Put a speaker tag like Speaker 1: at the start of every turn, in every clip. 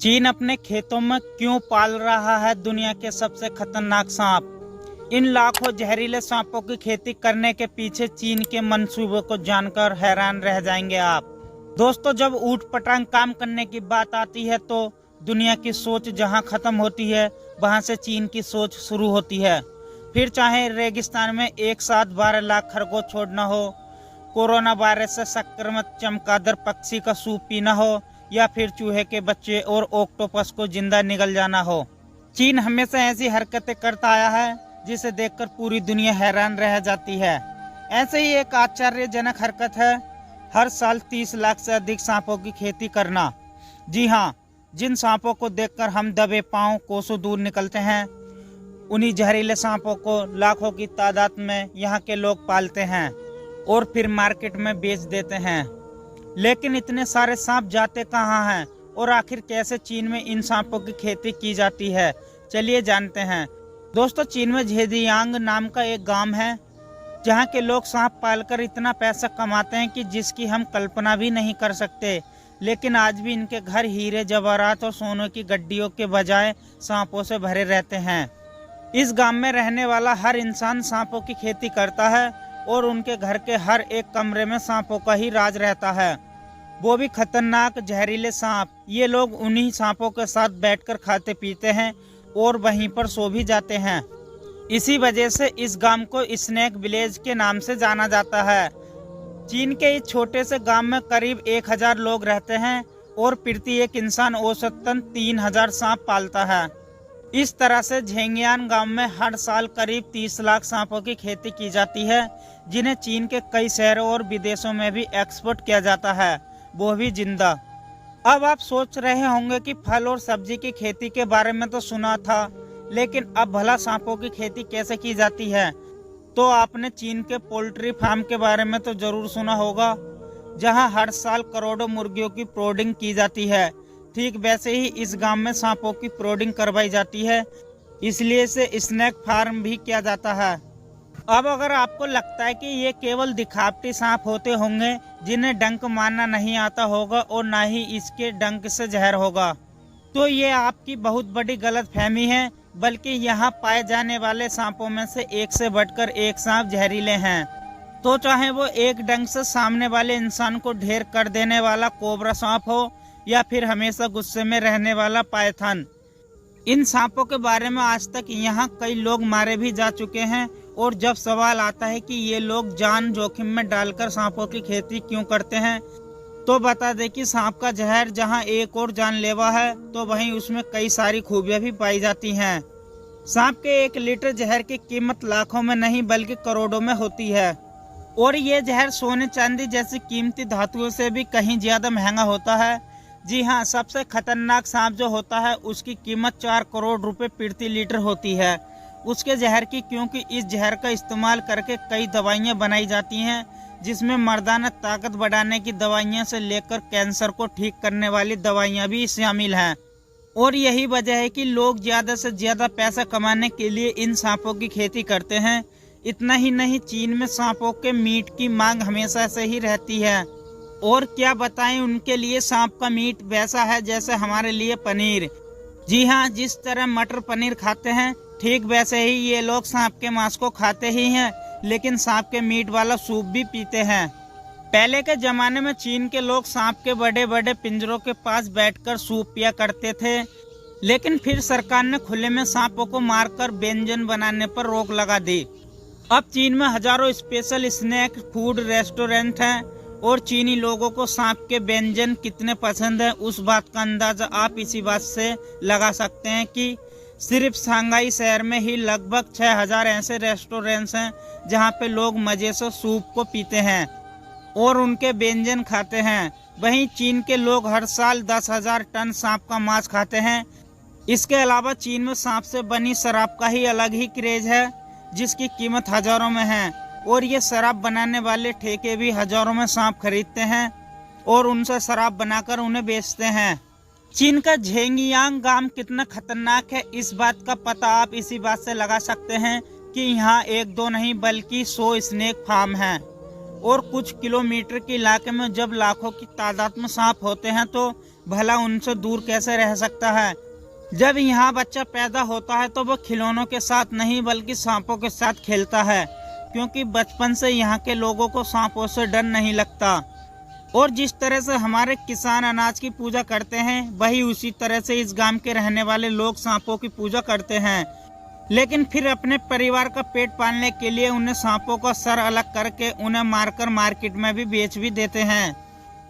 Speaker 1: चीन अपने खेतों में क्यों पाल रहा है दुनिया के सबसे खतरनाक सांप? इन लाखों जहरीले सांपों की खेती करने के पीछे चीन के मंसूबे को जानकर हैरान रह जाएंगे आप। दोस्तों, जब ऊट पटांग काम करने की बात आती है तो दुनिया की सोच जहां खत्म होती है वहां से चीन की सोच शुरू होती है। फिर चाहे रेगिस्तान में एक साथ 12 लाख खरगोश छोड़ना हो, कोरोना वायरस से संक्रमित चमगादड़ पक्षी का सूप पीना हो, या फिर चूहे के बच्चे और ऑक्टोपस को जिंदा निगल जाना हो, चीन हमेशा ऐसी हरकतें करता आया है जिसे देखकर पूरी दुनिया हैरान रह जाती है। ऐसे ही एक आश्चर्यजनक हरकत है हर साल 30 लाख से अधिक सांपों की खेती करना। जी हाँ, जिन सांपों को देखकर हम दबे पांव कोसों दूर निकलते हैं, उन्हीं जहरीले सांपों को लाखों की तादाद में यहाँ के लोग पालते हैं और फिर मार्केट में बेच देते हैं। लेकिन इतने सारे सांप जाते कहाँ हैं और आखिर कैसे चीन में इन सांपों की खेती की जाती है, चलिए जानते हैं। दोस्तों, चीन में झेजियांग नाम का एक गांव है जहां के लोग सांप पालकर इतना पैसा कमाते हैं कि जिसकी हम कल्पना भी नहीं कर सकते। लेकिन आज भी इनके घर हीरे जवाहरात और सोने की गड्डियों के बजाय सांपों से भरे रहते हैं। इस गांव में रहने वाला हर इंसान सांपों की खेती करता है और उनके घर के हर एक कमरे में सांपों का ही राज रहता है, वो भी खतरनाक जहरीले सांप। ये लोग उन्हीं सांपों के साथ बैठकर खाते पीते हैं और वहीं पर सो भी जाते हैं। इसी वजह से इस गांव को स्नेक विलेज के नाम से जाना जाता है। चीन के इस छोटे से गांव में करीब 1000 लोग रहते हैं और प्रति एक इंसान औसतन 3000 सांप पालता है। इस तरह से झेंगियान गांव में हर साल करीब 30 लाख सांपों की खेती की जाती है, जिन्हें चीन के कई शहरों और विदेशों में भी एक्सपोर्ट किया जाता है, वो भी जिंदा। अब आप सोच रहे होंगे कि फल और सब्जी की खेती के बारे में तो सुना था, लेकिन अब भला सांपों की खेती कैसे की जाती है? तो आपने चीन के पोल्ट्री फार्म के बारे में तो जरूर सुना होगा, जहां हर साल करोड़ों मुर्गियों की ब्रीडिंग की जाती है। ठीक वैसे ही इस गांव में सांपों की ब्रीडिंग करवाई जाती है, इसलिए इसे स्नेक फार्म भी किया जाता है। अब अगर आपको लगता है कि ये केवल दिखावटी सांप होते होंगे जिन्हें डंक मारना नहीं आता होगा और ना ही इसके डंक से जहर होगा, तो ये आपकी बहुत बड़ी गलतफहमी है। बल्कि यहाँ पाए जाने वाले सांपों में से एक से बढ़कर एक सांप जहरीले हैं। तो चाहे वो एक डंक से सामने वाले इंसान को ढेर कर देने वाला कोबरा सांप हो या फिर हमेशा गुस्से में रहने वाला पायथन, इन सांपों के बारे में आज तक यहाँ कई लोग मारे भी जा चुके हैं। और जब सवाल आता है कि ये लोग जान जोखिम में डालकर सांपों की खेती क्यों करते हैं, तो बता दें कि सांप का जहर जहां एक और जानलेवा है तो वहीं उसमें कई सारी खूबियां भी पाई जाती हैं। सांप के 1 लीटर जहर की कीमत लाखों में नहीं बल्कि करोड़ों में होती है और ये जहर सोने चांदी जैसी कीमती धातुओं से भी कहीं ज्यादा महंगा होता है। जी हाँ, सबसे खतरनाक सांप जो होता है उसकी कीमत 4 करोड़ रुपए प्रति लीटर होती है उसके जहर की, क्योंकि इस जहर का इस्तेमाल करके कई दवाइयाँ बनाई जाती हैं, जिसमें मर्दाना ताकत बढ़ाने की दवाइयां से लेकर कैंसर को ठीक करने वाली दवाइयां भी शामिल हैं। और यही वजह है कि लोग ज्यादा से ज्यादा पैसा कमाने के लिए इन सांपों की खेती करते हैं। इतना ही नहीं, चीन में सांपों के मीट की मांग हमेशा से ही रहती है। और क्या बताएं, उनके लिए सांप का मीट वैसा है जैसे हमारे लिए पनीर। जी हाँ, जिस तरह मटर पनीर खाते हैं ठीक वैसे ही ये लोग सांप के मांस को खाते ही हैं, लेकिन सांप के मीट वाला सूप भी पीते हैं। पहले के जमाने में चीन के लोग सांप के बड़े बड़े पिंजरों के पास बैठकर सूप पिया करते थे, लेकिन फिर सरकार ने खुले में सांपों को मारकर व्यंजन बनाने पर रोक लगा दी। अब चीन में हजारों स्पेशल स्नैक फूड रेस्टोरेंट हैं और चीनी लोगों को सांप के व्यंजन कितने पसंद है उस बात का अंदाजा आप इसी बात से लगा सकते हैं कि सिर्फ शंघाई शहर में ही लगभग 6000 ऐसे रेस्टोरेंट्स हैं जहां पे लोग मजे से सूप को पीते हैं और उनके व्यंजन खाते हैं। वहीं चीन के लोग हर साल 10,000 टन सांप का मांस खाते हैं। इसके अलावा चीन में सांप से बनी शराब का ही अलग ही क्रेज है, जिसकी कीमत हजारों में है और ये शराब बनाने वाले ठेके भी हजारों में सांप खरीदते हैं और उनसे शराब बनाकर उन्हें बेचते हैं। चीन का झेंगियांग गांव कितना खतरनाक है इस बात का पता आप इसी बात से लगा सकते हैं कि यहाँ 1-2 नहीं बल्कि 100 स्नेक फार्म हैं और कुछ किलोमीटर के इलाके में जब लाखों की तादाद में सांप होते हैं तो भला उनसे दूर कैसे रह सकता है। जब यहाँ बच्चा पैदा होता है तो वो खिलौनों के साथ नहीं बल्कि सांपों के साथ खेलता है, क्योंकि बचपन से यहाँ के लोगों को सांपों से डर नहीं लगता। और जिस तरह से हमारे किसान अनाज की पूजा करते हैं, वही उसी तरह से इस गांव के रहने वाले लोग सांपों की पूजा करते हैं। लेकिन फिर अपने परिवार का पेट पालने के लिए उन्हें सांपों का सर अलग करके उन्हें मारकर मार्केट में भी बेच भी देते हैं।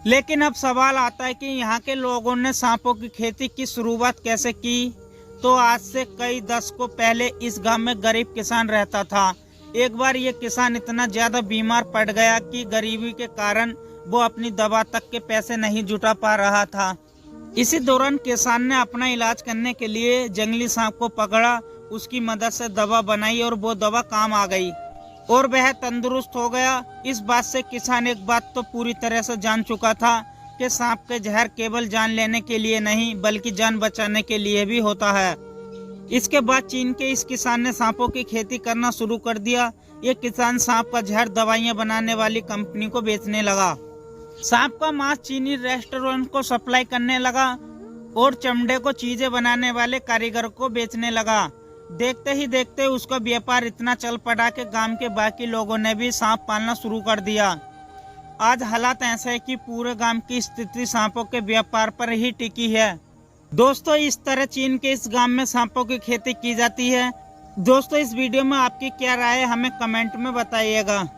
Speaker 1: लेकिन अब सवाल आता है कि यहाँ के लोगों ने सांपों की खेती की शुरुआत कैसे की। तो आज से कई दशकों पहले इस गांव में गरीब किसान रहता था। एक बार ये किसान इतना ज्यादा बीमार पड़ गया कि गरीबी के कारण वो अपनी दवा तक के पैसे नहीं जुटा पा रहा था। इसी दौरान किसान ने अपना इलाज करने के लिए जंगली सांप को पकड़ा, उसकी मदद से दवा बनाई और वो दवा काम आ गई और वह तंदुरुस्त हो गया। इस बात से किसान एक बात तो पूरी तरह से जान चुका था कि सांप के जहर केवल जान लेने के लिए नहीं बल्कि जान बचाने के लिए भी होता है। इसके बाद चीन के इस किसान ने सांपों की खेती करना शुरू कर दिया। ये किसान सांप का जहर दवाइयां बनाने वाली कंपनी को बेचने लगा। सांप का मांस चीनी रेस्टोरेंट को सप्लाई करने लगा और चमड़े को चीजें बनाने वाले कारीगर को बेचने लगा। देखते ही देखते उसका व्यापार इतना चल पड़ा कि गांव के बाकी लोगों ने भी सांप पालना शुरू कर दिया। आज हालात ऐसे है कि पूरे गांव की स्थिति सांपों के व्यापार पर ही टिकी है। दोस्तों, इस तरह चीन के इस गांव में सांपों की खेती की जाती है। दोस्तों, इस वीडियो में आपकी क्या राय है हमें कमेंट में बताइएगा।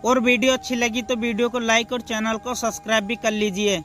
Speaker 1: और वीडियो अच्छी लगी तो वीडियो को लाइक और चैनल को सब्सक्राइब भी कर लीजिए।